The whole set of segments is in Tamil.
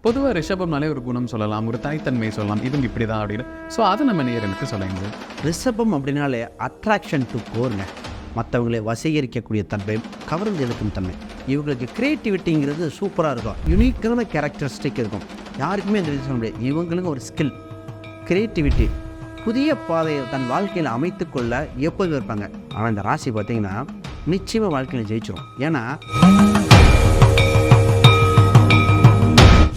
பொதுவாக ரிஷபம்னாலே ஒரு குணம் சொல்லலாம், ஒரு தனித்தன்மை சொல்லலாம், இவங்க இப்படி தான் அப்படின்னு. ஸோ அதை நம்ம நேயர்களுக்கு சொல்லுங்க. ரிஷபம் அப்படின்னாலே அட்ராக்ஷன் டு கோருங்க. மற்றவங்களை வசீகரிக்கக்கூடிய தன்மை, கவர்ந்து இழுக்கும் தன்மை. இவங்களுக்கு க்ரியேட்டிவிட்டிங்கிறது சூப்பராக இருக்கும். யூனிக்கான கேரக்டரிஸ்டிக் இருக்கும். யாருக்குமே இந்த சொல்ல முடியாது. இவங்களுக்கு ஒரு ஸ்கில், க்ரியேட்டிவிட்டி, புதிய பாதையை தன் வாழ்க்கையில் அமைத்துக்கொள்ள எப்போதும் இருப்பாங்க. ஆனால் இந்த ராசி பார்த்திங்கன்னா நிச்சயமாக வாழ்க்கையில் ஜெயிச்சிடும். ஏன்னா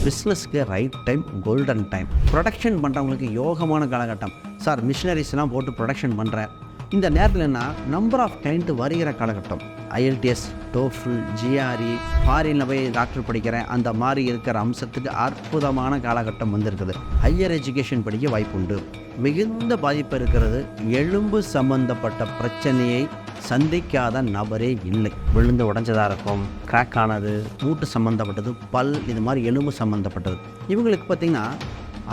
பிஸ்னஸ்க்கு right time, golden time. Production பண்ணுறவங்களுக்கு யோகமான காலகட்டம். சார் மிஷினரிஸ்லாம் போட்டு ப்ரொடக்ஷன் பண்ணுறேன் இந்த நேரத்தில் என்ன நம்பர் ஆஃப் கிளைண்ட் வருகிற காலகட்டம். ஐஎல்டிஎஸ், டோஃபில், ஜிஆர்இ, ஃபாரினில் போய் டாக்டர் படிக்கிறேன் அந்த மாதிரி இருக்கிற அம்சத்துக்கு அற்புதமான காலகட்டம் வந்திருக்குது. ஹையர் எஜுகேஷன் படிக்க வாய்ப்பு உண்டு. மிகுந்த பாதிப்பு இருக்கிறது. எலும்பு சம்பந்தப்பட்ட பிரச்சனையை சந்திக்காத நபரே இல்லை. விழுந்து உடஞ்சதாக இருக்கும், கிராக் ஆனது, மூட்டு சம்மந்தப்பட்டது, பல், இது மாதிரி எலும்பு சம்மந்தப்பட்டது. இவங்களுக்கு பார்த்திங்கன்னா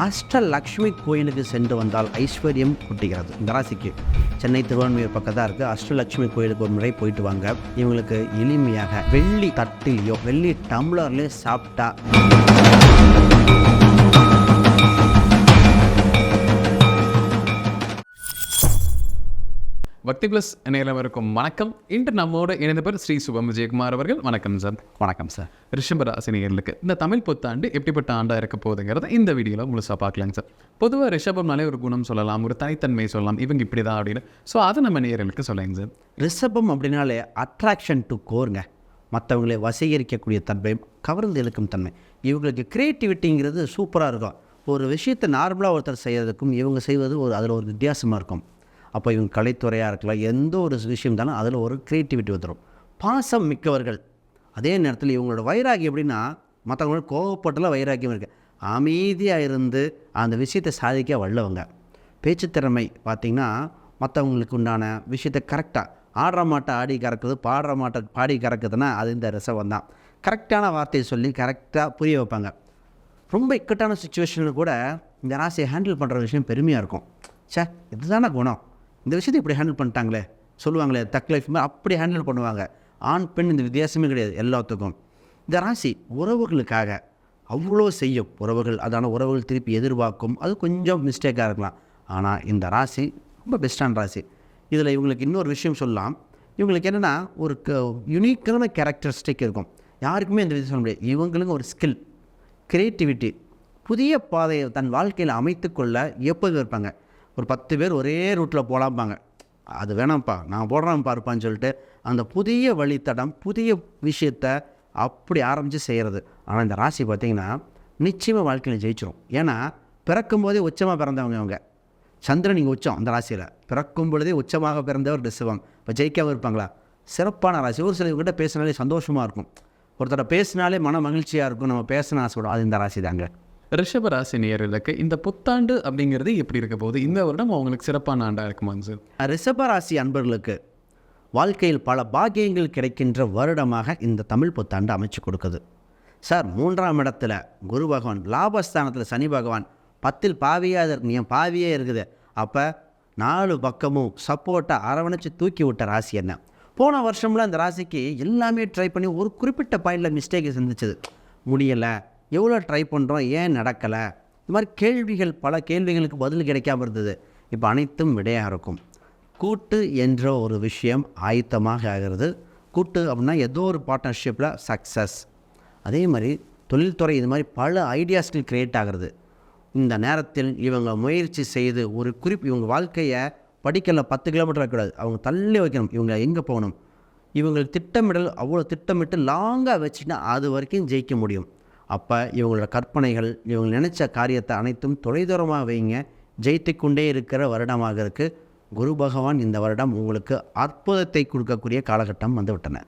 அஷ்டலக்ஷ்மி கோயிலுக்கு சென்று வந்தால் ஐஸ்வர்யம் குட்டிக்கிறது. இந்த ராசிக்கு சென்னை திருவான்மையூர் பக்கத்தான் இருக்குது. அஷ்டலக்ஷ்மி கோயிலுக்கு ஒரு முறை போயிட்டு வாங்க. இவங்களுக்கு எளிமையாக வெள்ளி தட்டிலையோ வெள்ளி டம்ளர்லேயோ சாப்பிட்டா பக்தி பிளஸ் நேயர்களுக்கும் வணக்கம். இன்று நம்மோடு இணைந்த பேர் ஸ்ரீ சுபம் விஜயகுமார் அவர்கள். வணக்கம் சார். வணக்கம் சார். ரிஷபராசி நேயர்களுக்கு இந்த தமிழ் புத்தாண்டு எப்படிப்பட்ட ஆண்டாக இருக்க போகுதுங்கிறத இந்த வீடியோவில் முழுசாக பார்க்கலாங்க சார். பொதுவாக ரிஷபம்னாலே ஒரு குணம் சொல்லலாம், ஒரு தனித்தன்மை சொல்லலாம், இவங்க இப்படி தான் அப்படின்னு. ஸோ அதை நம்ம நேயர்களுக்கு சொல்லுங்க சார். ரிஷபம் அப்படின்னாலே அட்ராக்ஷன் டு கோருங்க. மற்றவங்களை வசீகரிக்கக்கூடிய தன்மை, கவர்ந்து இழுக்கும் தன்மை. இவங்களுக்கு க்ரியேட்டிவிட்டிங்கிறது சூப்பராக இருக்கும். ஒரு விஷயத்தை நார்மலாக ஒருத்தர் செய்கிறதுக்கும் இவங்க செய்வது அதில் ஒரு வித்தியாசமாக இருக்கும். அப்போ இவங்க கலைத்துறையாக இருக்கலாம், எந்த ஒரு விஷயம் தானே அதில் ஒரு க்ரியேட்டிவிட்டி வந்துடும். பாசம் மிக்கவர்கள். அதே நேரத்தில் இவங்களோட வைராகியம் எப்படின்னா மற்றவங்களோட கோவப்பட்டலாம் வைராகியம் இருக்குது. அமைதியாக இருந்து அந்த விஷயத்தை சாதிக்க வல்லவங்க. பேச்சு திறமை பார்த்திங்கன்னா மற்றவங்களுக்கு உண்டான விஷயத்தை கரெக்டாக ஆடுற மாட்டை ஆடி கறக்குது, பாடுற மாட்டை பாடி கறக்குதுன்னா அது இந்த ரிஷபம் தான். கரெக்டான வார்த்தையை சொல்லி கரெக்டாக புரிய வைப்பாங்க. ரொம்ப இக்கட்டான சுச்சுவேஷனில் கூட இந்த ராசியை ஹேண்டில் பண்ணுற விஷயம் பெருமையாக இருக்கும். இதுதானே குணம், இந்த விஷயத்தை இப்படி ஹேண்டில் பண்ணிட்டாங்களே சொல்லுவாங்களே, தக் லைஃப் மாதிரி அப்படி ஹேண்டில் பண்ணுவாங்க. ஆண் பெண் இந்த வித்தியாசமே கிடையாது எல்லாத்துக்கும். இந்த ராசி உறவுகளுக்காக அவ்வளோ செய்யும். உறவுகள் அதான உறவுகள் திருப்பி எதிர்பார்க்கும். அது கொஞ்சம் மிஸ்டேக்காக இருக்கலாம். ஆனால் இந்த ராசி ரொம்ப பெஸ்ட்டான ராசி. இதில் இவங்களுக்கு இன்னொரு விஷயம் சொல்லலாம். இவங்களுக்கு என்னென்னா ஒரு யூனிக்கான கேரக்டரிஸ்டிக் இருக்கும். யாருக்குமே இந்த விஷயம் சொல்ல முடியாது. இவங்களுக்கு ஒரு ஸ்கில், க்ரியேட்டிவிட்டி, புதிய பாதையை தன் வாழ்க்கையில் அமைத்துக்கொள்ள எப்போதும் இருப்பாங்க. ஒரு 10 பேர் ஒரே ரூட்டில் போகலாம்பாங்க, அது வேணாம்ப்பா நான் போடுறேன் பாருப்பான்னு சொல்லிட்டு அந்த புதிய வழித்தடம், புதிய விஷயத்தை அப்படி ஆரம்பித்து செய்கிறது. ஆனால் இந்த ராசி பார்த்திங்கன்னா நிச்சயமாக வாழ்க்கையில் ஜெயிச்சிடும். ஏன்னா பிறக்கும் போதே உச்சமாக பிறந்தவங்க அவங்க. சந்திரன் இங்கே உச்சம் அந்த ராசியில். பிறக்கும் பொழுதே உச்சமாக பிறந்தவர் ரிஷபம். இப்போ ஜெயிக்காமல் இருப்பாங்களா? சிறப்பான ராசி. ஒரு சிலர்கிட்ட பேசினாலே சந்தோஷமாக இருக்கும், ஒருத்தரை பேசினாலே மன மகிழ்ச்சியாக இருக்கும், நம்ம பேசினா ஆசைப்படும். அது இந்த ராசி தாங்க. ரிஷபராசி நேயர்களுக்கு இந்த புத்தாண்டு அப்படிங்கிறது எப்படி இருக்க போகுது? இந்த வருடம் அவங்களுக்கு சிறப்பான ஆண்டாக இருக்குமாங்க சார்? ரிஷபராசி அன்பர்களுக்கு வாழ்க்கையில் பல பாக்கியங்கள் கிடைக்கின்ற வருடமாக இந்த தமிழ் புத்தாண்டு அமைச்சு கொடுக்குது. சார் 3ஆம் இடத்துல குரு பகவான், லாபஸ்தானத்தில் சனி பகவான், 10ல் பாவியாக இருக்கு, என் பாவியே இருக்குது. அப்போ 4 பக்கமும் சப்போர்ட்டாக அரவணைச்சு தூக்கி விட்ட ராசி என்ன? போன வருஷம்லாம் இந்த ராசிக்கு எல்லாமே ட்ரை பண்ணி ஒரு குறிப்பிட்ட பாயிண்டில் மிஸ்டேக்கை சந்திச்சது, முடியலை, எவ்வளோ ட்ரை பண்ணுறோம், ஏன் நடக்கலை, இது மாதிரி கேள்விகள், பல கேள்விகளுக்கு பதில் கிடைக்காமல் இருந்தது. இப்போ அனைத்தும் விடையாக இருக்கும். கூட்டு என்ற ஒரு விஷயம் ஆயத்தமாக ஆகிறது. கூட்டு அப்படின்னா ஏதோ ஒரு பார்ட்னர்ஷிப்பில் சக்ஸஸ். அதே மாதிரி தொழில்துறை, இது மாதிரி பல ஐடியாஸ்கள் க்ரியேட் ஆகிறது. இந்த நேரத்தில் இவங்க முயற்சி செய்து ஒரு இவங்க வாழ்க்கையை படிக்கல 10 கிலோமீட்டர் வைக்கக்கூடாது, அவங்க தள்ளி வைக்கணும். இவங்க எங்கே போகணும், இவங்களுக்கு திட்டமிடல் அவ்வளோ திட்டமிட்டு லாங்காக வச்சுன்னா அது வரைக்கும் ஜெயிக்க முடியும். அப்போ இவங்களோட கற்பனைகள், இவங்க நினச்ச காரியத்தை அனைத்தும் தொலைதூரமாக வைங்க. ஜெயித்து கொண்டே இருக்கிற வருடமாக இருக்குது. குரு பகவான் இந்த வருடம் உங்களுக்கு அற்புதத்தை கொடுக்கக்கூடிய காலகட்டம் வந்து விட்டன.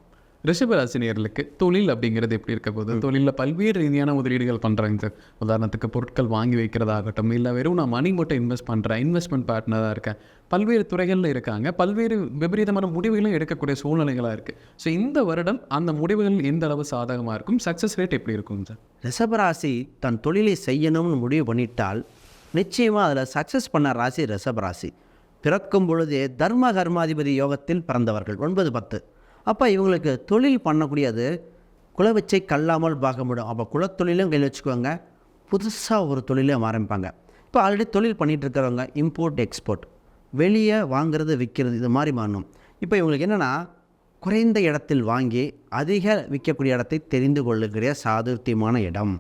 ரிஷபராசினியர்களுக்கு தொழில் அப்படிங்கிறது எப்படி இருக்க போகுது? தொழிலில் பல்வேறு ரீதியான முதலீடுகள் பண்ணுறாங்க சார். உதாரணத்துக்கு பொருட்கள் வாங்கி வைக்கிறதாகட்டும், இல்லை வெறும் நான் மணி மட்டும் இன்வெஸ்ட் பண்ணுறேன், இன்வெஸ்ட்மெண்ட் பார்ட்னராக இருக்கேன், பல்வேறு துறைகளில் இருக்காங்க, பல்வேறு விபரீதமான முடிவுகளும் எடுக்கக்கூடிய சூழ்நிலைகளாக இருக்குது. ஸோ இந்த வருடம் அந்த முடிவுகள் எந்த அளவு சாதகமாக இருக்கும்? சக்ஸஸ் ரேட் எப்படி இருக்கும் சார்? ரிஷபராசி தன் தொழிலை செய்யணும்னு முடிவு பண்ணிட்டால் நிச்சயமாக அதில் சக்ஸஸ் பண்ண ராசி ரிஷபராசி. பிறக்கும் பொழுதே தர்ம கர்மாதிபதி யோகத்தில் பிறந்தவர்கள் 9, 10. அப்போ இவங்களுக்கு தொழில் பண்ணக்கூடியது குலவச்சை கல்லாமல் பார்க்க முடியும். அப்போ குலத்தொழிலும் கையில் வச்சுக்குவாங்க, புதுசாக ஒரு தொழிலே ஆரம்பிப்பாங்க. இப்போ ஆல்ரெடி தொழில் பண்ணிகிட்டு இருக்கிறவங்க இம்போர்ட் எக்ஸ்போர்ட், வெளியே வாங்குறது விற்கிறது, இது மாதிரி மாறணும். இப்போ இவங்களுக்கு என்னென்னா, குறைந்த இடத்தில் வாங்கி அதிக விற்கக்கூடிய இடத்தை தெரிந்து கொள்ளக்கூடிய சாதுர்த்தியமான இடம்.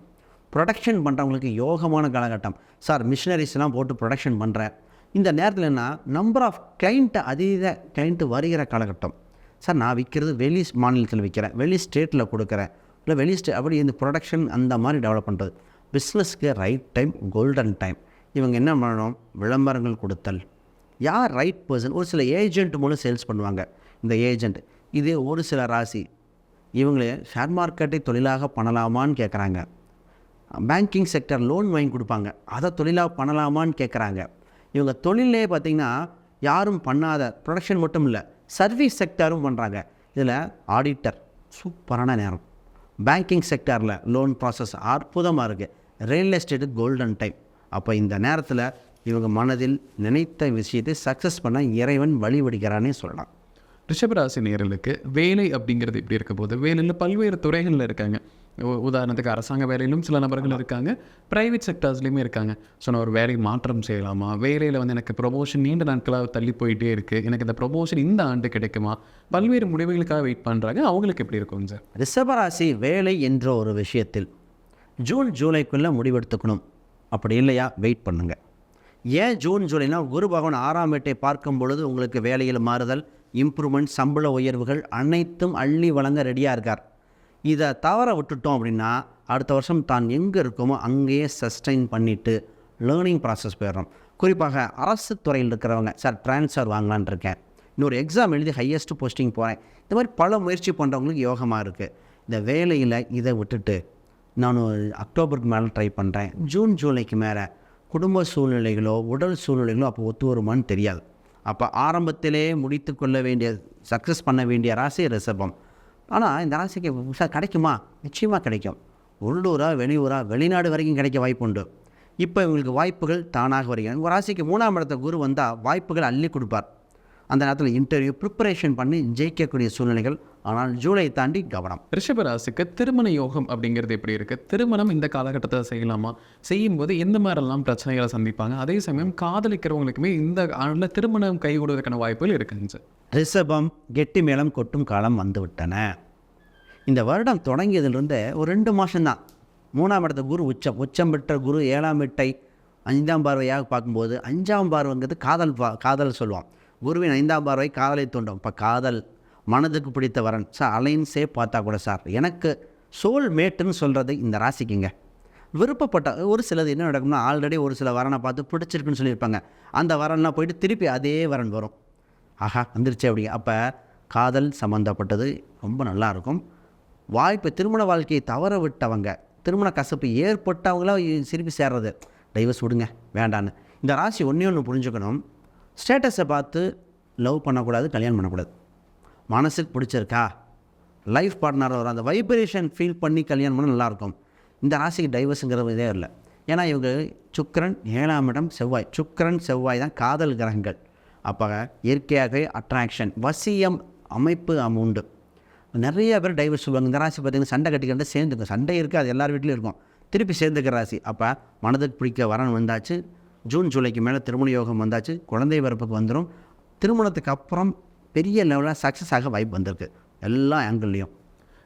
ப்ரொடக்ஷன் பண்ணுறவங்களுக்கு யோகமான காலகட்டம். சார் மிஷினரிஸ்லாம் போட்டு ப்ரொடக்ஷன் பண்ணுறேன், இந்த நேரத்தில் என்ன நம்பர் ஆஃப் அதீத கிளைண்ட்டு வருகிற காலகட்டம். சார் நான் விற்கிறது வெளி மாநிலத்தில் விற்கிறேன், வெளி ஸ்டேட்டில் கொடுக்குறேன், இல்லை வெளி அப்படி இந்த ப்ரொடக்ஷன் அந்த மாதிரி டெவலப் பண்ணுறது. பிஸ்னஸ்க்கு ரைட் டைம், கோல்டன் டைம். இவங்க என்ன பண்ணணும், விளம்பரங்கள் கொடுத்தல். யார் ரைட் பர்சன், ஒரு சில ஏஜென்ட் மூலம் சேல்ஸ் பண்ணுவாங்க. இந்த ஏஜென்ட் இது ஒரு சில ராசி, இவங்களே ஷேர் மார்க்கெட்டை தொழிலாக பண்ணலாமான்னு கேட்குறாங்க. பேங்கிங் செக்டர் லோன் வாங்கி கொடுப்பாங்க, அதை தொழிலாக பண்ணலாமான்னு கேட்குறாங்க. இவங்க தொழிலே பார்த்திங்கன்னா யாரும் பண்ணாத ப்ரொடக்ஷன் மட்டும் இல்லை, சர்வீஸ் செக்டரும் பண்ணுறாங்க. இதில் ஆடிட்டர் சூப்பரான நேரம். பேங்கிங் செக்டரில் லோன் ப்ராசஸ் அற்புதமாக இருக்குது. Real estate golden time. அப்போ இந்த நேரத்தில் இவங்க மனதில் நினைத்த விஷயத்தை சக்ஸஸ் பண்ண இறைவன் வழிவடிக்கிறானே சொல்லலாம். ரிஷபராசி நேயர்களுக்கு வேலை அப்படிங்கிறது எப்படி இருக்க போது, வேலையில் பல்வேறு துறைகளில் இருக்காங்க. உதாரணத்துக்கு அரசாங்க வேலையிலும் சில நபர்கள் இருக்காங்க, ப்ரைவேட் செக்டர்ஸ்லேயுமே இருக்காங்க. ஸோ நான் ஒரு வேலை மாற்றம் செய்யலாமா, வேலையில் எனக்கு ப்ரொமோஷன் நீண்ட நாட்களாக தள்ளி போயிட்டே இருக்குது, எனக்கு இந்த ப்ரொமோஷன் இந்த ஆண்டு கிடைக்குமா, பல்வேறு முடிவுகளுக்காக வெயிட் பண்ணுறாங்க. அவங்களுக்கு எப்படி இருக்கும் சார்? ரிஷபராசி வேலை என்ற ஒரு விஷயத்தில் ஜூன் ஜூலைக்குள்ளே முடிவெடுத்துக்கணும். அப்படி இல்லையா வெயிட் பண்ணுங்கள். ஏன் ஜூன் ஜூலைனா, குரு பகவான் 6ஆம் வீட்டை பார்க்கும் பொழுது உங்களுக்கு வேலையில் மாறுதல், இம்ப்ரூவ்மெண்ட், சம்பள உயர்வுகள் அனைத்தும் அள்ளி வழங்க ரெடியாக இருக்கார். இதை தவற விட்டுட்டோம் அப்படின்னா அடுத்த வருஷம் தான் எங்கே இருக்கோமோ அங்கேயே சஸ்டைன் பண்ணிவிட்டு லேர்னிங் ப்ராசஸ் போயிடுறோம். குறிப்பாக அரசு துறையில் இருக்கிறவங்க, சார் ட்ரான்ஸ்ஃபர் வாங்கலான் இருக்கேன், இன்னொரு எக்ஸாம் எழுதி ஹையஸ்ட் போஸ்டிங் போகிறேன், இந்த மாதிரி பல முயற்சி பண்ணுறவங்களுக்கு யோகமாக இருக்குது. இந்த வேலையில் இதை விட்டுட்டு நான் அக்டோபருக்கு மேலே ட்ரை பண்ணுறேன், ஜூன் ஜூலைக்கு மேலே குடும்ப சூழ்நிலைகளோ உடல் சூழ்நிலைகளோ அப்போ ஒத்து வருமானு தெரியாது. அப்போ ஆரம்பத்திலே முடித்து கொள்ள வேண்டிய, சக்ஸஸ் பண்ண வேண்டிய ராசி ரிஷபம். ஆனால் இந்த ராசிக்கு சார் கிடைக்குமா? நிச்சயமாக கிடைக்கும். உள்ளூரா வெளியூரா வெளிநாடு வரைக்கும் கிடைக்க வாய்ப்பு உண்டு. இப்போ இவங்களுக்கு வாய்ப்புகள் தானாக வருகிறது. ஒரு ராசிக்கு 3ஆம் இடத்த குரு வந்தால் வாய்ப்புகள் அள்ளி கொடுப்பார். அந்த நேரத்தில் இன்டர்வியூ ப்ரிப்பரேஷன் பண்ணி ஜெயிக்கக்கூடிய சூழ்நிலைகள். ஆனால் ஜூலை தாண்டி கவனம். ரிஷபராசிக்கு திருமண யோகம் அப்படிங்கிறது எப்படி இருக்குது? திருமணம் இந்த காலகட்டத்தில் செய்யலாமா? செய்யும்போது எந்த மாதிரிலாம் பிரச்சனைகளை சந்திப்பாங்க? அதே சமயம் காதலிக்கிறவங்களுக்குமே இந்த ஆண்டில் திருமணம் கைகூடுவதற்கான வாய்ப்புகள் இருக்குங்க சார். ரிஷபம் கெட்டி மேளம் கொட்டும் காலம் வந்துவிட்டன. இந்த வருடம் தொடங்கியதிலிருந்து ஒரு 2 மாதம்தான் 3ஆம் இடத்த குரு உச்சம் பெற்ற குரு 7ஆம் வீட்டை 5ஆம் பார்வையாக பார்க்கும்போது, 5ஆம் பார்வைங்கிறது காதல் சொல்லுவோம். குருவின் 5ஆம் பார்வை காதலை தூண்டும். இப்போ காதல், மனதுக்கு பிடித்த வரன் சார் அலைன்ஸே பார்த்தா கூட சார் எனக்கு சோல் மேட்டுன்னு சொல்கிறது இந்த ராசிக்குங்க. விருப்பப்பட்ட ஒரு சிலது என்ன நடக்கும்னா, ஆல்ரெடி ஒரு சில வரனை பார்த்து பிடிச்சிருக்குன்னு சொல்லியிருப்பாங்க, அந்த வரன்லாம் போயிட்டு திருப்பி அதே வரன் வரும். ஆஹா வந்துருச்சு அப்படிங்க. அப்போ காதல் சம்மந்தப்பட்டது ரொம்ப நல்லாயிருக்கும். வாய்ப்பு, திருமண வாழ்க்கையை தவற விட்டவங்க, திருமண கசப்பு ஏற்பட்டவங்களாம் திருப்பி சேர்றது, டைவர்ஸ் விடுங்க வேண்டான்னு. இந்த ராசி ஒன்று புரிஞ்சுக்கணும், ஸ்டேட்டஸை பார்த்து லவ் பண்ணக்கூடாது, கல்யாணம் பண்ணக்கூடாது. மனசுக்கு பிடிச்சிருக்கா, லைஃப் பார்ட்னர் வரும், அந்த வைப்ரேஷன் ஃபீல் பண்ணி கல்யாணம் பண்ண நல்லாயிருக்கும். இந்த ராசிக்கு டைவர்ஸுங்கிற இதே இல்லை. ஏன்னா இவங்க சுக்கிரன் 7ஆம் இடம், செவ்வாய், சுக்கிரன் செவ்வாய் தான் காதல் கிரகங்கள். அப்போ இயற்கையாகவே அட்ராக்ஷன், வசியம் அமைப்பு உண்டு. நிறைய பேர் டைவர்ஸ் சொல்லுவாங்க. இந்த ராசி பார்த்திங்கன்னா சண்டை கட்டிக்கிட்டு சேர்ந்துக்கும், சண்டை இருக்குது, அது எல்லார் வீட்லேயும் இருக்கும், திருப்பி சேர்ந்துக்கிற ராசி. அப்போ மனதுக்கு பிடிக்க வரன் வந்தாச்சு, ஜூன் ஜூலைக்கு மேலே திருமண யோகம் வந்தாச்சு, குழந்தை பிறப்புக்கு வந்துடும். திருமணத்துக்கு அப்புறம் பெரிய லெவலில் சக்ஸஸ் ஆக வாய்ப்பு வந்திருக்கு எல்லா ஆங்கிள்லேயும்.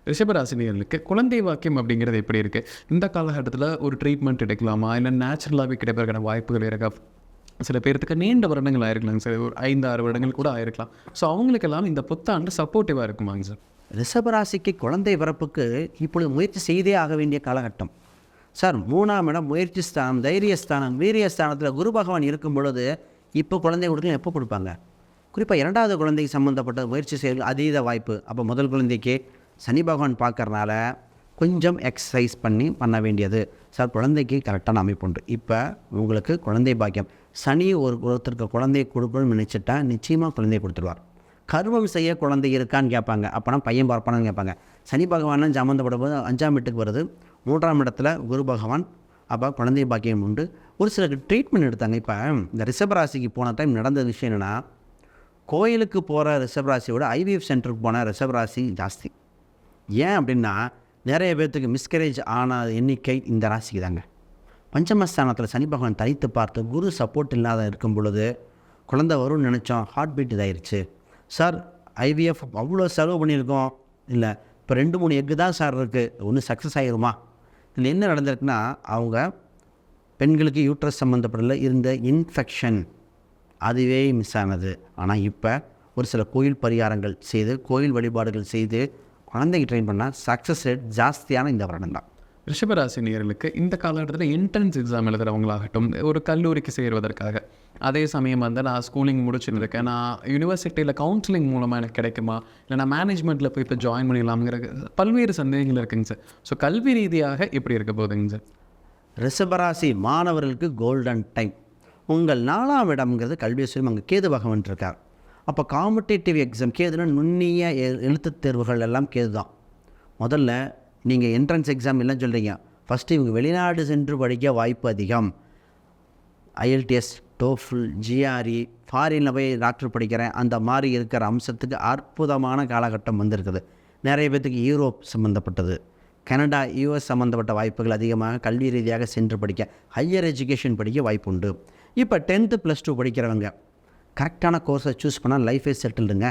ரிஷபராசினியர்களுக்கு குழந்தை வாக்கியம் அப்படிங்கிறது எப்படி இருக்குது? இந்த காலகட்டத்தில் ஒரு ட்ரீட்மெண்ட் எடுக்கலாமா, இல்லை நேச்சுரலாகவே கிடைப்பதற்கான வாய்ப்புகள் இருக்கா? சில பேர்த்துக்கு நீண்ட வருடங்கள் ஆயிருக்கலாங்க சார், ஒரு 5-6 வருடங்கள் கூட ஆயிருக்கலாம். ஸோ அவங்களுக்கெல்லாம் இந்த புத்தாண்டு சப்போர்ட்டிவாக இருக்குமாங்க சார்? ரிஷபராசிக்கு குழந்தை பிறப்புக்கு இப்பொழுது முயற்சி செய்தே ஆக வேண்டிய காலகட்டம் சார். 3ஆம் இடம் முயற்சி ஸ்தானம், தைரியஸ்தானம், வீரியஸ்தானத்தில் குரு பகவான் இருக்கும் பொழுது இப்போ குழந்தை கொடுக்கலாம். எப்போ கொடுப்பாங்க? குறிப்பாக 2வது குழந்தைக்கு சம்மந்தப்பட்ட முயற்சி செய்ய அதீத வாய்ப்பு. அப்போ முதல் குழந்தைக்கு சனி பகவான் பார்க்கறனால கொஞ்சம் எக்ஸசைஸ் பண்ண வேண்டியது சார். குழந்தைக்கு கரெக்டான அமைப்பு உண்டு. இப்போ உங்களுக்கு குழந்தை பாக்கியம், சனி ஒருத்தருக்கு குழந்தையை கொடுக்கணும்னு நினச்சிட்டா நிச்சயமாக குழந்தையை கொடுத்துருவார். கர்மம் செய்ய குழந்தை இருக்கான்னு கேட்பாங்க, அப்போனா பையன் பார்ப்பானு கேட்பாங்க. சனி பகவான் சம்மந்தப்படும் போது 5ஆம் வீட்டுக்கு வருது, 3ஆம் இடத்துல குரு பகவான். அப்போ குழந்தை பாக்கியம் உண்டு. ஒரு சிலருக்கு ட்ரீட்மெண்ட் எடுத்தாங்க. இப்போ இந்த ரிஷபராசிக்கு போன டைம் நடந்த விஷயம் என்னென்னா, கோயிலுக்கு போகிற ரிஷபராசியோட IVF சென்டருக்கு போன ரிஷபராசி ஜாஸ்தி. ஏன் அப்படின்னா, நிறைய பேர்த்துக்கு மிஸ்கரேஜ் ஆன எண்ணிக்கை இந்த ராசிக்கு தாங்க. பஞ்சமஸ்தானத்தில் சனி பகவான் தனித்து பார்த்து குரு சப்போர்ட் இல்லாத இருக்கும் பொழுது குழந்தை வரும்னு நினச்சோம், ஹார்ட் பீட் இதாயிருச்சு சார். ஐவிஎஃப் அவ்வளோ செலவு பண்ணியிருக்கோம், இல்லை இப்போ 2-3 எக்கு தான் சார் இருக்குது, ஒன்றும் சக்ஸஸ் ஆகிருமா? இதில் என்ன நடந்திருக்குன்னா, அவங்க பெண்களுக்கு யூட்ரஸ் சம்மந்தப்படல இருந்த இன்ஃபெக்ஷன் அதுவே மிஸ் ஆனது. ஆனால் இப்போ ஒரு சில கோயில் பரிகாரங்கள் செய்து, கோயில் வழிபாடுகள் செய்து குழந்தைக்கு ட்ரெயின் பண்ணால் சக்ஸஸ் ரேட் ஜாஸ்தியான இந்த வருடம் தான். ரிஷபராசி நேயர்களுக்கு இந்த காலகட்டத்தில் என்ட்ரன்ஸ் எக்ஸாம் எழுதுகிறவங்களாகட்டும், ஒரு கல்லூரிக்கு சேருவதற்காக, அதே சமயம் வந்து நான் ஸ்கூலிங் முடிச்சுன்னு இருக்கேன், நான் யூனிவர்சிட்டியில் கவுன்சிலிங் மூலமாக எனக்கு கிடைக்குமா, இல்லை நான் மேனேஜ்மெண்ட்டில் போய் இப்போ ஜாயின் பண்ணிடலாம்ங்கிற பல்வேறு சந்தேகங்கள் இருக்குங்க சார். ஸோ கல்வி ரீதியாக எப்படி இருக்க போகுதுங்க சார்? ரிஷபராசி மாணவர்களுக்கு கோல்டன் டைம். உங்கள் 4ஆம் இடம்ங்கிறது கல்வி விஷயம், அங்கே கேது பகவான் இருக்கார். அப்போ காம்படேட்டிவ் எக்ஸாம், கேதுனா நுண்ணிய எழுத்துத் தேர்வுகள் எல்லாம் கேது தான். முதல்ல நீங்கள் என்ட்ரன்ஸ் எக்ஸாம் எல்லாம் சொல்கிறீங்க, ஃபஸ்ட்டு இவங்க வெளிநாடு சென்று படிக்க வாய்ப்பு அதிகம். ஐஎல்டிஎஸ், டோஃபுல், ஜிஆர்இ, ஃபாரினில் போய் டாக்டர் படிக்கிறேன், அந்த மாதிரி இருக்கிற அம்சத்துக்கு அற்புதமான காலகட்டம் வந்திருக்குது. நிறைய பேர்த்துக்கு யூரோப் சம்மந்தப்பட்டது, கனடா, யூஎஸ் சம்மந்தப்பட்ட வாய்ப்புகள் அதிகமாக கல்வி ரீதியாக சென்று படிக்க, ஹையர் எஜுகேஷன் படிக்க வாய்ப்பு உண்டு. இப்போ 10th +2 படிக்கிறவங்க கரெக்டான கோர்ஸை சூஸ் பண்ணால் லைஃபே செட்டில்டுங்க.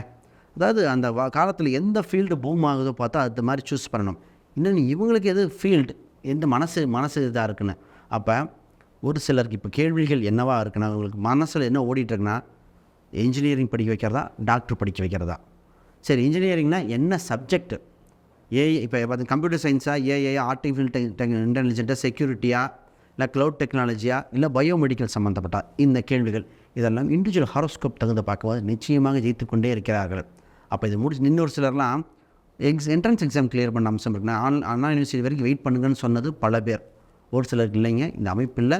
அதாவது அந்த காலத்தில் எந்த ஃபீல்டு பூம் ஆகுதோ பார்த்தா அது மாதிரி சூஸ் பண்ணணும். இன்னொன்று இவங்களுக்கு எது ஃபீல்டு, எந்த மனசு இதாக இருக்குன்னு. அப்போ ஒரு சிலருக்கு இப்போ கேள்விகள் என்னவாக இருக்குன்னா, அவங்களுக்கு மனசில் என்ன ஓடிட்டுருக்குன்னா, இன்ஜினியரிங் படிக்க வைக்கிறதா, டாக்டர் படிக்க வைக்கிறதா. சரி, இன்ஜினியரிங்னா என்ன சப்ஜெக்ட், ஏஐ, இப்போ பார்த்து கம்ப்யூட்டர் சயின்ஸா, ஏஐ, ஆர்டிஃபிஷியல் இன்டெலிஜென்ட்டாக, செக்யூரிட்டியா, இல்லை க்ளவுட் டெக்னாலஜியா, இல்லை பயோமெடிக்கல் சம்மந்தப்பட்ட இந்த கேள்விகள் இதெல்லாம் இண்டிவிஜுவல் ஹாரோஸ்கோப் தகுந்த பார்க்கும்போது நிச்சயமாக ஜெயித்து கொண்டே இருக்கிறார்கள். அப்போ இது முடிச்சு இன்னொரு சிலர்லாம் என்ட்ரன்ஸ் எக்ஸாம் கிளியர் பண்ண அம்சம் இருக்குன்னா அண்ணா யூனிவர்சிட்டி வரைக்கும் வெயிட் பண்ணுங்கன்னு சொன்னது பல பேர். ஒரு சிலருக்கு இல்லைங்க, இந்த அமைப்பில்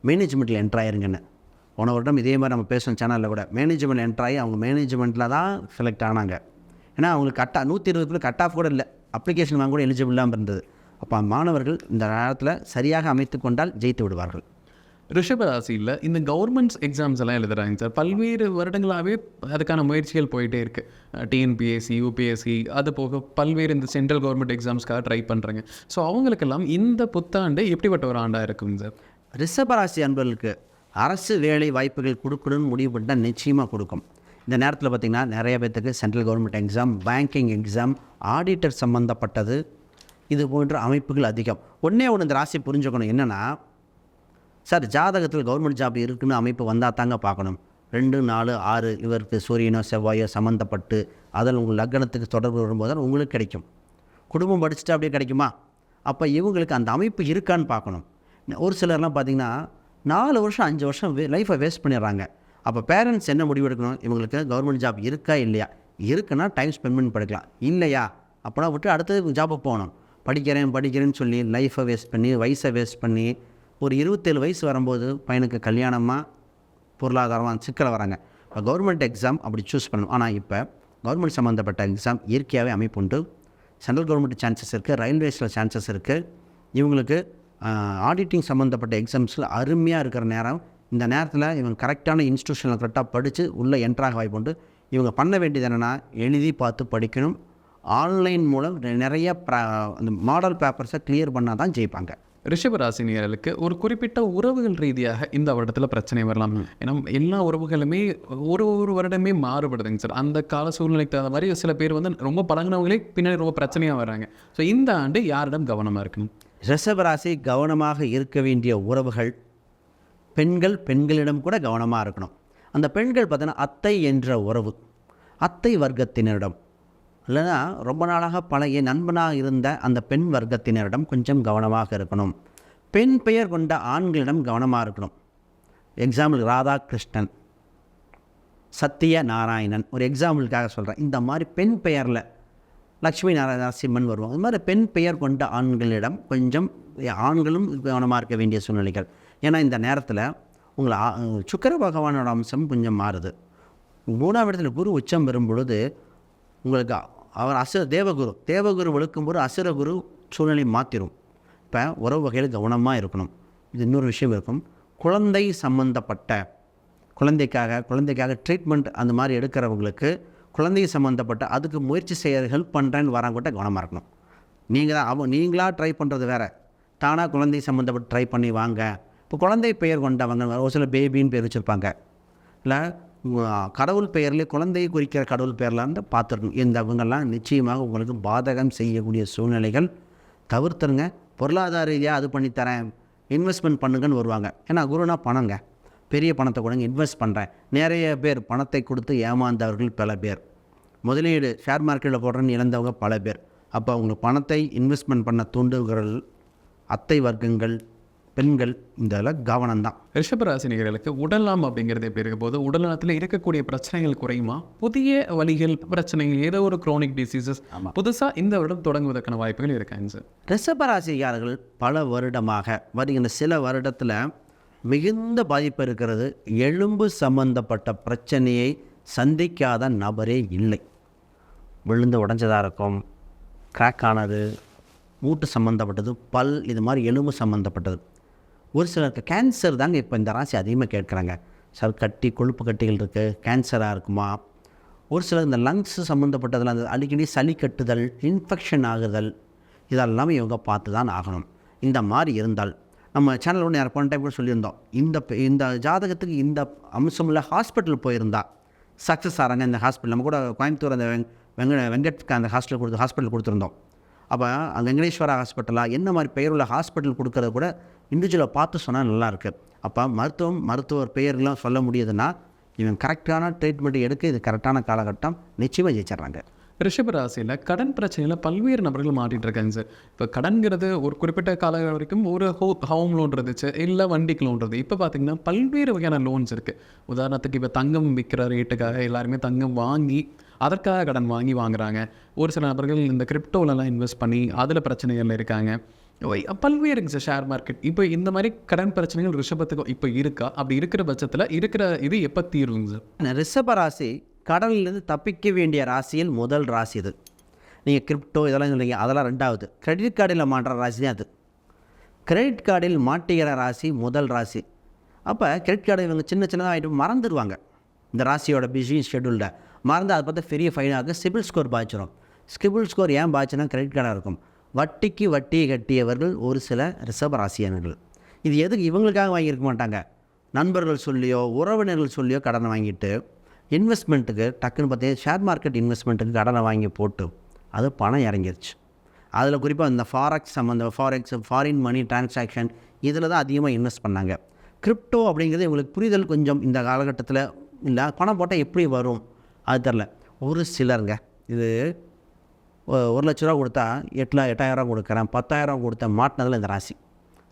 மேனேஜ்மெண்ட்டில் என்ட்ராயிருங்கன்னு. போன வருடம் இதே மாதிரி நம்ம பேசுகிற சேனலில் கூட மேனேஜ்மெண்ட் என்ட்ராகி அவங்க மேனேஜ்மெண்ட்டில் தான் செலக்ட் ஆனாங்க. ஏன்னா அவங்களுக்கு 120 கட் ஆஃப் கூட இல்லை, அப்ளிகேஷன் வாங்க கூட எலிஜிபிள் இல்லாமல் இருந்தது. அப்போ மாணவர்கள் இந்த நேரத்தில் சரியாக அமைத்து கொண்டால் ஜெயித்து விடுவார்கள். ரிஷபராசியில் இந்த கவர்மெண்ட்ஸ் எக்ஸாம்ஸ் எல்லாம் எழுதுகிறாங்க சார். பல்வேறு வருடங்களாகவே அதுக்கான முயற்சிகள் போயிட்டே இருக்குது. டிஎன்பிஎஸ்சி, யூபிஎஸ்சி, அது போக பல்வேறு இந்த சென்ட்ரல் கவர்மெண்ட் எக்ஸாம்ஸ்க்காக ட்ரை பண்ணுறாங்க. ஸோ அவங்களுக்கெல்லாம் இந்த புத்தாண்டு எப்படிப்பட்ட ஒரு ஆண்டாக இருக்குங்க சார்? ரிஷபராசி அன்பர்களுக்கு அரசு வேலை வாய்ப்புகள் கொடுக்கணும்னு முடிவு பண்ணால் நிச்சயமாக கொடுக்கும். இந்த நேரத்தில் பார்த்திங்கன்னா நிறைய பேர்த்துக்கு central government exam, banking exam, auditor சம்மந்தப்பட்டது, இது போன்ற அமைப்புகள் அதிகம். ஒன்று இந்த ராசியை புரிஞ்சுக்கணும், என்னென்னா சார் ஜாதகத்தில் கவர்மெண்ட் ஜாப் இருக்குன்னு அமைப்பு வந்தால் தாங்க பார்க்கணும். 2, 4, 6 இவருக்கு சூரியனோ செவ்வாயோ சம்மந்தப்பட்டு அதில் உங்கள் லக்னத்துக்கு தொடர்பு வரும்போது தான் உங்களுக்கு கிடைக்கும். குடும்பம் படிச்சுட்டு அப்படியே கிடைக்குமா? அப்போ இவங்களுக்கு அந்த அமைப்பு இருக்கான்னு பார்க்கணும். ஒரு சிலர்லாம் பார்த்திங்கன்னா 4 வருஷம் 5 வருஷம் லைஃப்பை வேஸ்ட் பண்ணிடுறாங்க. அப்போ பேரண்ட்ஸ் என்ன முடிவு எடுக்கணும், இவங்களுக்கு கவர்மெண்ட் ஜாப் இருக்கா இல்லையா? இருக்குன்னா டைம் ஸ்பெண்ட் பண்ணி படிக்கலாம், இல்லையா அப்போனா விட்டு அடுத்தது ஜாபுக்கு போகணும். படிக்கிறேன்னு சொல்லி லைஃப்பை வேஸ்ட் பண்ணி, வயசை வேஸ்ட் பண்ணி, ஒரு 27 வயசு வரும்போது பையனுக்கு கல்யாணமாக பொருளாதாரமாக சிக்கலை வராங்க. இப்போ கவர்மெண்ட் எக்ஸாம் அப்படி சூஸ் பண்ணணும். ஆனால் இப்போ கவர்மெண்ட் சம்மந்தப்பட்ட எக்ஸாம் இயற்கையாகவே அமைப்பு உண்டு. சென்ட்ரல் கவர்மெண்ட் சான்சஸ் இருக்குது, ரயில்வேஸில் சான்சஸ் இருக்குது. இவங்களுக்கு ஆடிட்டிங் சம்மந்தப்பட்ட எக்ஸாம்ஸில் அருமையாக இருக்கிற நேரம். இந்த நேரத்தில் இவங்க கரெக்டான இன்ஸ்டியூஷனில் கரெக்டாக படித்து உள்ளே என்ட்ராக வாய்ப்பு உண்டு. இவங்க பண்ண வேண்டியது என்னென்னா, எழுதி பார்த்து படிக்கணும். ஆன்லைன் மூலம் நிறைய அந்த மாடல் பேப்பர்ஸை கிளியர் பண்ணால் தான் ஜெயிப்பாங்க. ரிஷபராசினியர்களுக்கு ஒரு குறிப்பிட்ட உறவுகள் ரீதியாக இந்த வருடத்தில் பிரச்சனை வரலாம். ஏன்னா எல்லா உறவுகளுமே ஒரு வருடமே மாறுபடுதுங்க சார். அந்த கால சூழ்நிலைக்கு தகுந்த மாதிரி சில பேர் வந்து ரொம்ப பழகினவங்களே பின்னாடி ரொம்ப பிரச்சனையாக வராங்க. ஸோ இந்த ஆண்டு யாரிடம் கவனமாக இருக்கணும்? ரிஷபராசி கவனமாக இருக்க வேண்டிய உறவுகள், பெண்களிடம் கூட கவனமாக இருக்கணும். அந்த பெண்கள் பார்த்தீங்கன்னா அத்தை என்ற உறவு, அத்தை வர்க்கத்தினரிடம், இல்லைனா ரொம்ப நாளாக பழகிய நண்பனாக இருந்த அந்த பெண் வர்க்கத்தினரிடம் கொஞ்சம் கவனமாக இருக்கணும். பெண் பெயர் கொண்ட ஆண்களிடம் கவனமாக இருக்கணும். எக்ஸாம்பிள் ராதாகிருஷ்ணன், சத்ய நாராயணன், ஒரு எக்ஸாம்பிளுக்காக சொல்கிறேன். இந்த மாதிரி பெண் பெயரில் லக்ஷ்மி நரசிம்மன் வருவோம். அது மாதிரி பெண் பெயர் கொண்ட ஆண்களிடம் கொஞ்சம் ஆண்களும் கவனமாக இருக்க வேண்டிய சூழ்நிலைகள். ஏன்னா இந்த நேரத்தில் உங்களை சுக்கிர பகவானோட அம்சம் கொஞ்சம் மாறுது. 3ஆம் இடத்துல குரு உச்சம் பெறும் பொழுது உங்களுக்கு அவர் தேவகுரு விழுக்கும்போது அசுரகுரு சூழ்நிலை மாற்றிடும். இப்போ உறவு வகையில் கவனமாக இருக்கணும். இது இன்னொரு விஷயம் இருக்கும். குழந்தை சம்மந்தப்பட்ட குழந்தைக்காக ட்ரீட்மெண்ட் அந்த மாதிரி எடுக்கிறவங்களுக்கு குழந்தை சம்மந்தப்பட்ட அதுக்கு முயற்சி செய்ய ஹெல்ப் பண்ணுறேன்னு வரவங்கிட்ட கவனமாக இருக்கணும். நீங்களாக ட்ரை பண்ணுறது வேறு, தானாக குழந்தை சம்மந்தப்பட்டு ட்ரை பண்ணி வாங்க. இப்போ குழந்தை பெயர் கொண்டவங்க ஒரு சில பேபின்னு பேர் வச்சுருப்பாங்க, இல்லை கடவுள் பெயர்லேயே குழந்தையை குறிக்கிற கடவுள் பெயர்லான்னு பார்த்துருக்கணும். இவங்கெல்லாம் நிச்சயமாக உங்களுக்கு பாதகம் செய்யக்கூடிய சூழ்நிலைகள் தவிர்த்துருங்க. பொருளாதார ரீதியாக அது பண்ணித்தரேன், இன்வெஸ்ட்மெண்ட் பண்ணுங்கன்னு வருவாங்க. ஏன்னா குருனா பணங்க, பெரிய பணத்தை கொடுங்க இன்வெஸ்ட் பண்ணுறேன். நிறைய பேர் பணத்தை கொடுத்து ஏமாந்தவர்கள் பல பேர், முதலீடு ஷேர் மார்க்கெட்டில் போடுறேன்னு இழந்தவங்க பல பேர். அப்போ அவங்க பணத்தை இன்வெஸ்ட்மெண்ட் பண்ண தூண்டுகிறவர்கள் அத்தை வர்க்கங்கள், பெண்கள், இந்த கவனம்தான். ரிஷபராசினியர்களுக்கு உடல்நலம் அப்படிங்கிறது எப்படி இருக்க போது, உடல்நலத்தில் இருக்கக்கூடிய பிரச்சனைகள் குறையுமா? புதிய வலிகள், பிரச்சனைகள், ஏதோ ஒரு குரோனிக் டிசீசஸ் புதுசாக இந்த வருடம் தொடங்குவதற்கான வாய்ப்புகள் இருக்காங்க சார்? ரிஷபராசிக்காரர்கள் பல வருடமாக வருகின்ற சில வருடத்தில் மிகுந்த பாதிப்பு இருக்கிறது. எலும்பு சம்பந்தப்பட்ட பிரச்சனையை சந்திக்காத நபரே இல்லை. விழுந்து உடஞ்சதாக இருக்கும், கிராக் ஆனது, மூட்டு சம்மந்தப்பட்டது, பல், இது மாதிரி எலும்பு சம்மந்தப்பட்டது. ஒரு சிலருக்கு கேன்சர் தாங்க இப்போ இந்த ராசி அதிகமாக கேட்குறாங்க. சார் கட்டி கொழுப்பு கட்டிகள் இருக்குது, கேன்சராக இருக்குமா? ஒரு சிலர் இந்த லங்ஸ் சம்மந்தப்பட்டதில் அந்த அடிக்கடி சளி கட்டுதல், இன்ஃபெக்ஷன் ஆகுதல், இதெல்லாமே இவங்க பார்த்து தான் ஆகணும். இந்த மாதிரி இருந்தால் நம்ம சேனல் ஒன்று போன டைம் கூட சொல்லியிருந்தோம், இந்த ஜாதகத்துக்கு இந்த அம்சமில் ஹாஸ்பிட்டல் போயிருந்தா சக்ஸஸ் ஆகிறாங்க. இந்த ஹாஸ்பிட்டல் நம்ம கூட கோயம்புத்தூர் அந்த வெங்கட்க்கு அந்த ஹாஸ்பிட்டல் கொடுத்துருந்தோம். அப்போ அந்த வெங்கடேஸ்வரா ஹாஸ்பிட்டலா என்ன மாதிரி பெயர் உள்ள ஹாஸ்பிட்டல் கொடுக்கறது கூட இண்டிவிஜுவலை பார்த்து சொன்னால் நல்லாயிருக்கு. அப்போ மருத்துவர் பெயர்லாம் சொல்ல முடியுதுன்னா இவன் கரெக்டான ட்ரீட்மெண்ட் எடுக்க இது கரெக்டான காலகட்டம், நிச்சயமாக ஜெயிச்சிட்றாங்க. ரிஷபராசியில் கடன் பிரச்சனையில் பல்வேறு நபர்கள் மாட்டிகிட்டு இருக்காங்க சார். இப்போ கடன்கிறது ஒரு குறிப்பிட்ட கால வரைக்கும் ஒரு ஹோம் லோன் இருந்துச்சு, இல்லை வண்டிக்கு லோன் இருந்தது. இப்போ பார்த்திங்கன்னா பல்வேறு வகையான லோன்ஸ் இருக்குது. உதாரணத்துக்கு இப்போ தங்கம் விற்கிற ரேட்டுக்காக எல்லாருமே தங்கம் வாங்கி அதற்காக கடன் வாங்குறாங்க. ஒரு சில நபர்கள் இந்த கிரிப்டோலலாம் இன்வெஸ்ட் பண்ணி அதில் பிரச்சனைகள் இருக்காங்க. பல்வேறுங்க சார் ஷேர் மார்க்கெட். இப்போ இந்த மாதிரி கடன் பிரச்சனைகள் ரிஷபத்துக்கு இப்போ இருக்கா? அப்படி இருக்கிற பட்சத்தில் இருக்கிற இது எப்போ தீருங்க சார்? ரிஷபராசி கடனிலிருந்து தப்பிக்க வேண்டிய ராசியில் முதல் ராசி இது. நீங்கள் கிரிப்டோ இதெல்லாம் சொல்லுவீங்க, அதெல்லாம் ரெண்டாவது. கிரெடிட் கார்டில் மாட்டுற ராசி தான் அது. கிரெடிட் கார்டில் மாட்டுகிற ராசி முதல் ராசி. அப்போ கிரெடிட் கார்டு இவங்க சின்னதாக ஆகிட்டு மறந்துடுவாங்க. இந்த ராசியோட பிஸி ஷெடியூலில் மறந்து அதை பார்த்து பெரிய ஃபைனாக சிபில் ஸ்கோர் பாய்ச்சிடும். சிபில் ஸ்கோர் ஏன் பாய்ச்சுன்னா கிரெடிட் கார்டாக இருக்கும். வட்டிக்கு வட்டியை கட்டியவர்கள் ஒரு சில ரிஷபராசியர்கள். இது எதுக்கு இவங்களுக்காக வாங்கியிருக்க மாட்டாங்க, நண்பர்கள் சொல்லியோ உறவினர்கள் சொல்லியோ கடனை வாங்கிட்டு இன்வெஸ்ட்மெண்ட்டுக்கு டக்குன்னு பார்த்தீங்கன்னா ஷேர் மார்க்கெட் இன்வெஸ்ட்மெண்ட்டுக்கு கடனை வாங்கி போட்டு அது பணம் இறங்கிருச்சு. அதில் குறிப்பாக இந்த ஃபாரெக்ஸ் ஃபாரின் மணி டிரான்சாக்ஷன் இதில் தான் அதிகமாக இன்வெஸ்ட் பண்ணாங்க. கிரிப்டோ அப்படிங்கிறது இவங்களுக்கு புரிதல் கொஞ்சம் இந்த காலகட்டத்தில் இல்லை. பணம் போட்டால் எப்படி வரும் அது தெரில. ஒரு சிலருங்க இது 1,00,000 கொடுத்தா 8,000 கொடுக்குறேன், 10,000 கொடுத்தேன் மாட்டினதில் இந்த ராசி.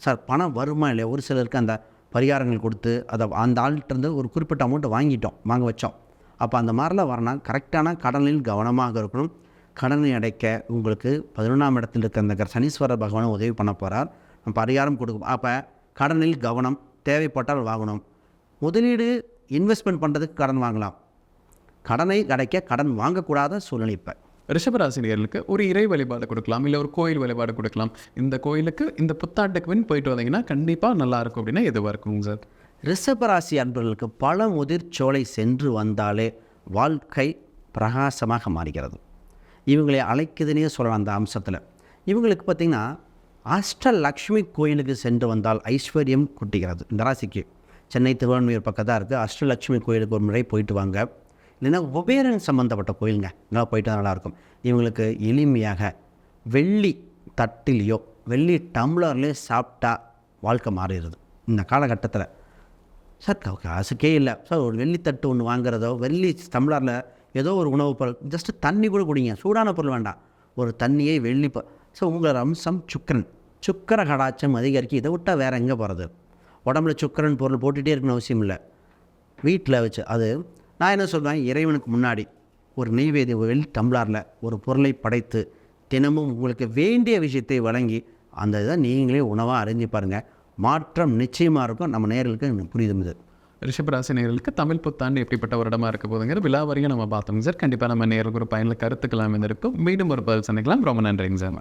சார் பணம் வருமா இல்லையா? ஒரு சிலருக்கு அந்த பரிகாரங்கள் கொடுத்து அதை அந்த ஆள்கிட்டருந்து ஒரு குறிப்பிட்ட அமௌண்ட்டை வாங்க வச்சோம். அப்போ அந்த மாதிரிலாம் வரணும். கரெக்டான கடனில் கவனமாக இருக்கணும். கடனை அடைக்க உங்களுக்கு 11ஆம் இடத்தில் இருக்க அந்த சனீஸ்வரர் பகவானும் உதவி பண்ண போகிறார். நம்ம பரிகாரம் கொடுக்கும். அப்போ கடனில் கவனம், தேவைப்பட்டால் வாங்கணும். முதலீடு இன்வெஸ்ட்மெண்ட் பண்ணுறதுக்கு கடன் வாங்கலாம், கடனை அடைக்க கடன் வாங்கக்கூடாத சூழ்நிலை. இப்போ ரிஷபராசினியர்களுக்கு ஒரு இறை வழிபாடு கொடுக்கலாம், இல்லை ஒரு கோயில் வழிபாடு கொடுக்கலாம். இந்த கோயிலுக்கு இந்த புத்தாண்டுக்கு போயிட்டு வந்தீங்கன்னா கண்டிப்பாக நல்லாயிருக்கும் அப்படின்னா எதுவாக இருக்குங்க சார்? ரிஷபராசி அன்பர்களுக்கு பல முதிர்ச்சோலை சென்று வந்தாலே வாழ்க்கை பிரகாசமாக மாறுகிறது. இவங்களை அழைக்குதுன்னே சொல்லலாம். அந்த அம்சத்தில் இவங்களுக்கு பார்த்திங்கன்னா அஷ்டலக்ஷ்மி கோயிலுக்கு சென்று வந்தால் ஐஸ்வர்யம் குட்டிக்கிறது. இந்த ராசிக்கு சென்னை திருவான்மையூர் பக்கத்தான் இருக்குது. அஷ்டலக்ஷ்மி கோயிலுக்கு ஒரு முறை போயிட்டு வாங்க. இல்லைன்னா குபேரன் சம்மந்தப்பட்ட கோயிலுங்க, இங்கே போயிட்டு நல்லாயிருக்கும். இவங்களுக்கு எளிமையாக வெள்ளி தட்டிலையோ வெள்ளி டம்ளர்லேயே சாப்பிட்டா வாழ்க்கை மாறிடுது இந்த காலகட்டத்தில். சார் காசுக்கே இல்லை சார், ஒரு வெள்ளித்தட்டு ஒன்று வாங்குறதோ, வெள்ளி டம்ளரில் ஏதோ ஒரு உணவுப் பொருள், ஜஸ்ட்டு தண்ணி கூட குடிங்க, சூடான பொருள் வேண்டாம், ஒரு தண்ணியை ஸோ உங்களோட அம்சம் சுக்கர கடாச்சம் அதிகரிக்க. இதை விட்டால் வேறு எங்கே போகிறது? உடம்புல சுக்கரன் பொருள் போட்டுகிட்டே இருக்கணும் அவசியம் இல்லை. வீட்டில் வச்சு அது நான் என்ன சொல்வேன், இறைவனுக்கு முன்னாடி ஒரு நெய்வேத்தியம் வெள்ளி டம்ளரில் ஒரு பொருளை படைத்து தினமும் உங்களுக்கு வேண்டிய விஷயத்தை வழங்கி அந்த இதை நீங்களே உணவாக அறிஞ்சு பாருங்கள். மாற்றம் நிச்சயமாக இருக்கும். நம்ம நேயர்களுக்கு புரியுது. ரிஷபராசி நேயர்களுக்கு தமிழ் புத்தாண்டு எப்படிப்பட்ட வருடமாக இருக்க போதுங்கிற விழாவரியாக நம்ம பார்த்தோம் சார். கண்டிப்பாக நம்ம நேயர்களுக்கு ஒரு பயனில் கருத்துக்கெல்லாம் இருந்திருக்கும். மீண்டும் ஒரு பதில் சந்திக்கலாம். ரொம்ப நன்றிங்க சார்.